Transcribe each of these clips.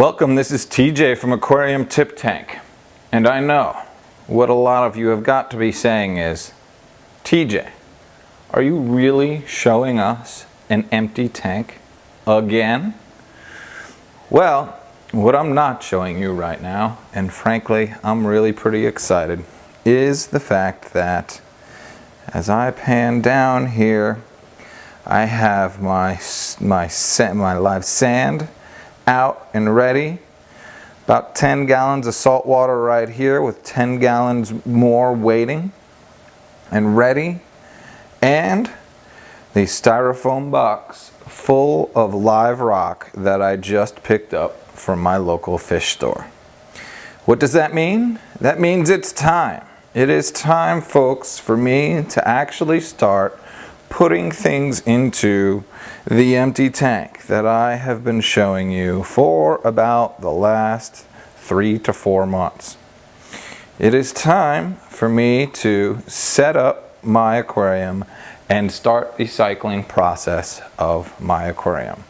Welcome, this is TJ from Aquarium Tip Tank, and I know what a lot of you have got to be saying is, TJ, are you really showing us an empty tank again? Well, what I'm not showing you right now, and frankly I'm really pretty excited, is the fact that as I pan down here, I have my live sand out and ready. About 10 gallons of salt water right here with 10 gallons more waiting and ready, and the styrofoam box full of live rock that I just picked up from my local fish store. What does that mean? That means it's time. It is time, folks, for me to actually start putting things into the empty tank that I have been showing you for about the last 3 to 4 months. It is time for me to set up my aquarium and start the cycling process of my aquarium.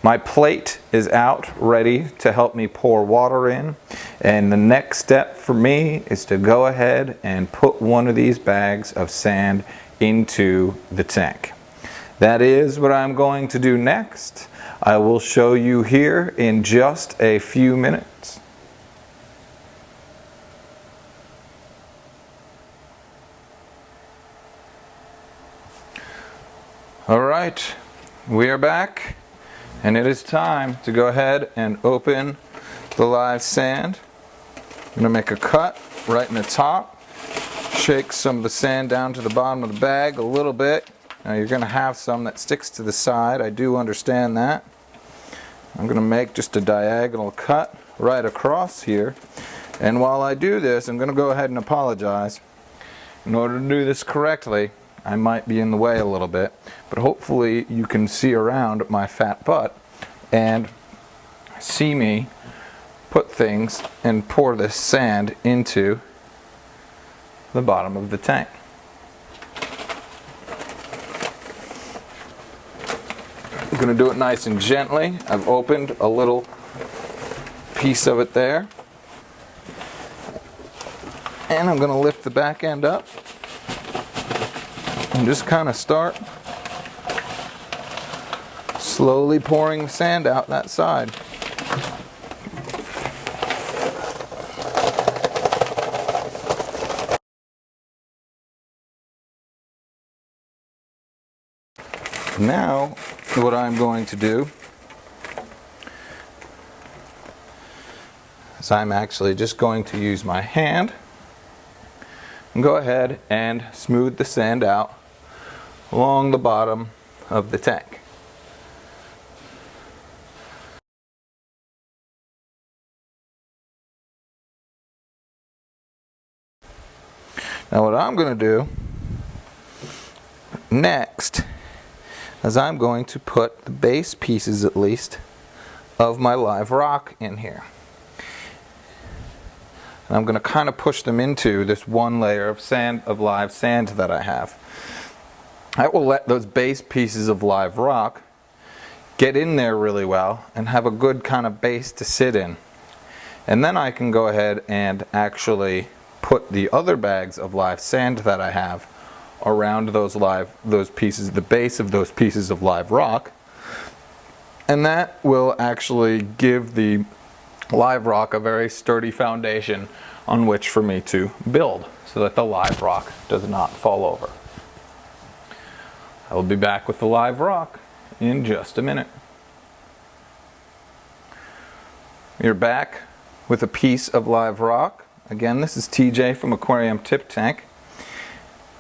My plate is out ready to help me pour water in, and the next step for me is to go ahead and put one of these bags of sand into the tank. That is what I'm going to do next. I will show you here in just a few minutes. All right, we are back, and it is time to go ahead and open the live sand. I'm going to make a cut right in the top. Shake some of the sand down to the bottom of the bag a little bit. Now you're going to have some that sticks to the side. I do understand that. I'm going to make just a diagonal cut right across here. And while I do this, I'm going to go ahead and apologize. In order to do this correctly, I might be in the way a little bit, but hopefully you can see around my fat butt and see me put things and pour this sand into the bottom of the tank. I'm going to do it nice and gently. I've opened a little piece of it there, and I'm going to lift the back end up and just kind of start slowly pouring the sand out that side. Now, what I'm going to do is I'm actually just going to use my hand and go ahead and smooth the sand out along the bottom of the tank. Now what I'm going to do next is I'm going to put the base pieces, at least, of my live rock in here. And I'm going to kind of push them into this one layer of sand, of live sand that I have. I will let those base pieces of live rock get in there really well and have a good kind of base to sit in. And then I can go ahead and actually put the other bags of live sand that I have around those pieces, the base of those pieces of live rock, and that will actually give the live rock a very sturdy foundation on which for me to build so that the live rock does not fall over. I will be back with the live rock in just a minute. You're back with a piece of live rock. Again, this is TJ from Aquarium Tip Tank.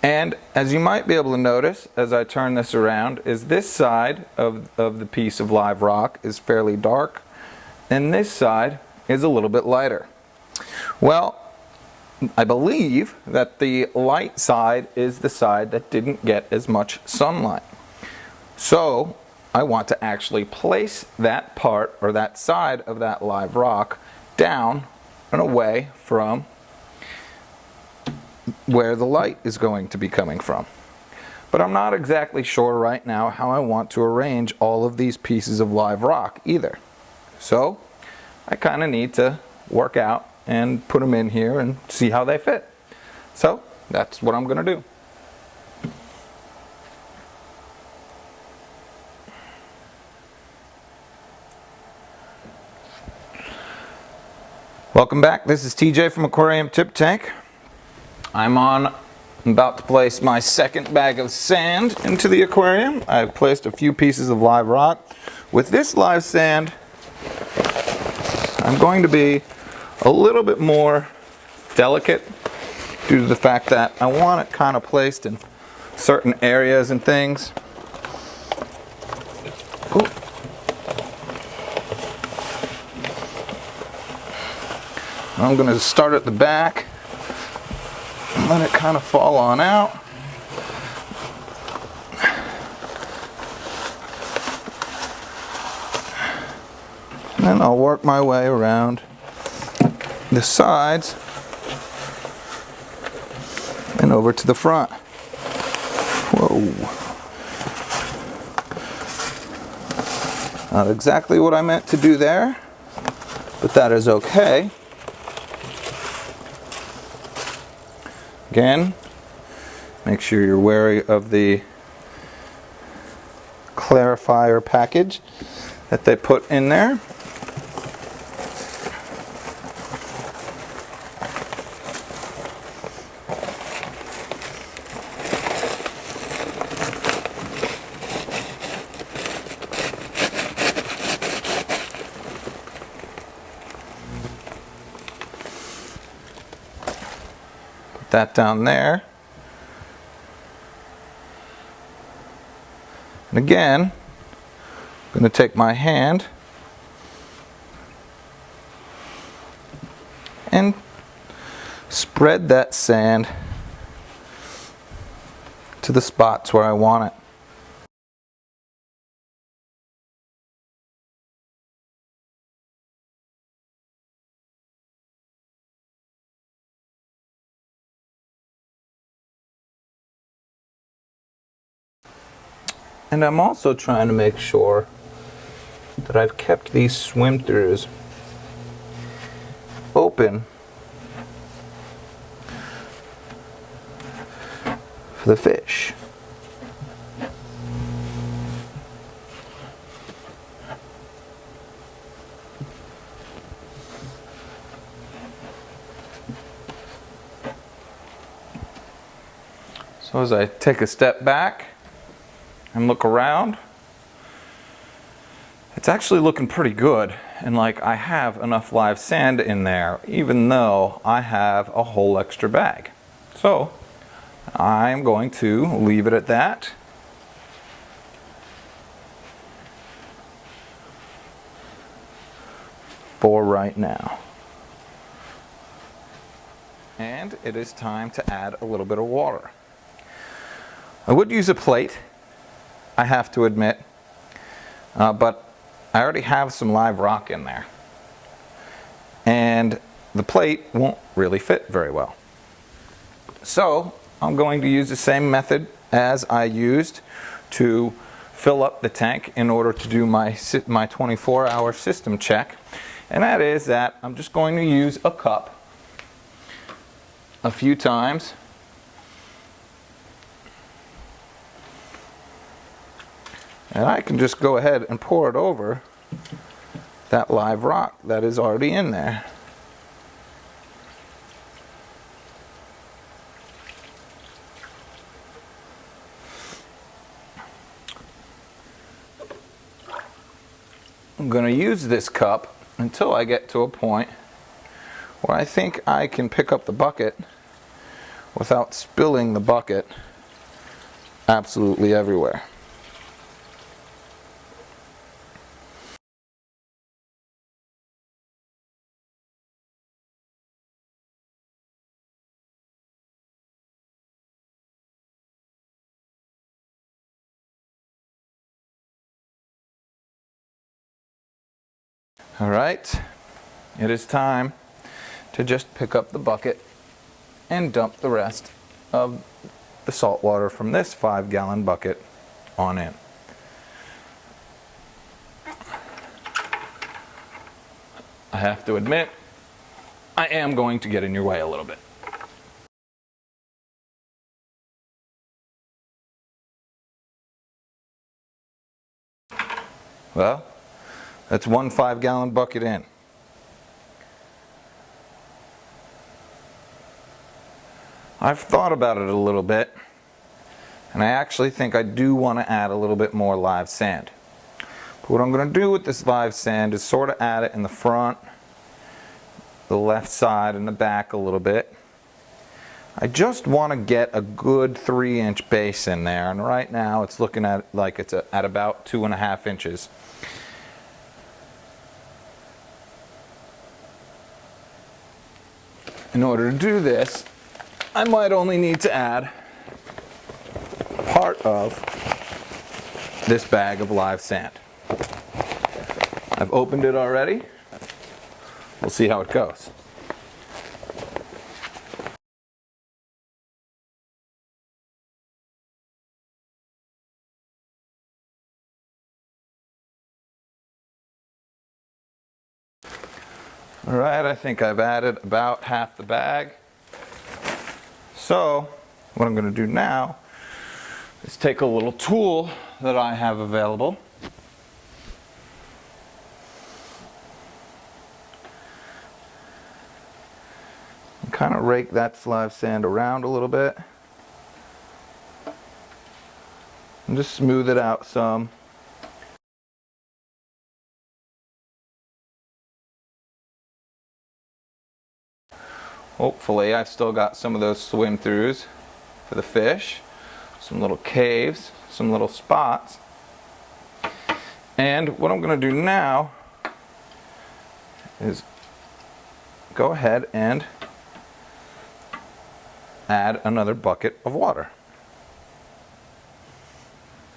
And as you might be able to notice as I turn this around, is this side of the piece of live rock is fairly dark, and this side is a little bit lighter. Well, I believe that the light side is the side that didn't get as much sunlight. So I want to actually place that part, or that side of that live rock, down and away from where the light is going to be coming from. But I'm not exactly sure right now how I want to arrange all of these pieces of live rock either. So I kind of need to work out and put them in here and see how they fit. So that's what I'm going to do. Welcome back. This is TJ from Aquarium Tip Tank. I'm about to place my second bag of sand into the aquarium. I've placed a few pieces of live rock. With this live sand, I'm going to be a little bit more delicate due to the fact that I want it kind of placed in certain areas and things. Ooh. I'm going to start at the back and let it kind of fall on out. And then I'll work my way around the sides and over to the front. Whoa. Not exactly what I meant to do there, but that is okay. Again, make sure you're wary of the clarifier package that they put in there. That down there. And again, I'm going to take my hand and spread that sand to the spots where I want it. And I'm also trying to make sure that I've kept these swim-throughs open for the fish. So as I take a step back and look around, it's actually looking pretty good, and like I have enough live sand in there even though I have a whole extra bag. So I'm going to leave it at that. For right now. And it is time to add a little bit of water. I would use a plate, I have to admit, but I already have some live rock in there, and the plate won't really fit very well. So I'm going to use the same method as I used to fill up the tank in order to do my 24-hour system check, and that is that I'm just going to use a cup a few times. And I can just go ahead and pour it over that live rock that is already in there. I'm going to use this cup until I get to a point where I think I can pick up the bucket without spilling the bucket absolutely everywhere. All right, it is time to just pick up the bucket and dump the rest of the salt water from this 5-gallon bucket on in. I have to admit, I am going to get in your way a little bit. Well, that's 1 5-gallon bucket in. I've thought about it a little bit, and I actually think I do want to add a little bit more live sand. But what I'm going to do with this live sand is sort of add it in the front, the left side, and the back a little bit. I just want to get a good 3-inch base in there, and right now it's looking at like it's at about 2.5 inches. In order to do this, I might only need to add part of this bag of live sand. I've opened it already. We'll see how it goes. All right, I think I've added about half the bag. So what I'm going to do now is take a little tool that I have available. And kind of rake that live sand around a little bit. And just smooth it out some. Hopefully I've still got some of those swim throughs for the fish, some little caves, some little spots. And what I'm going to do now is go ahead and add another bucket of water.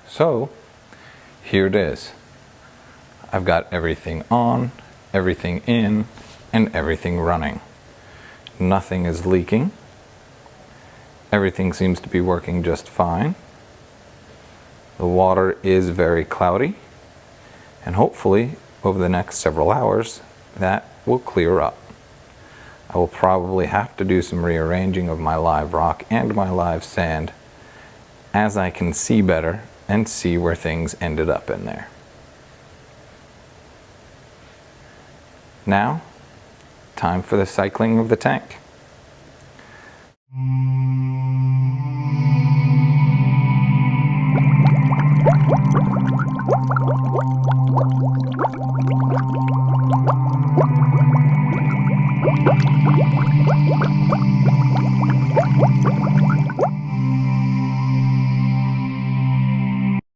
So here it is. I've got everything on, everything in, and everything running. Nothing is leaking. Everything seems to be working just fine. The water is very cloudy, and hopefully over the next several hours that will clear up. I will probably have to do some rearranging of my live rock and my live sand as I can see better and see where things ended up in there. Now, time for the cycling of the tank.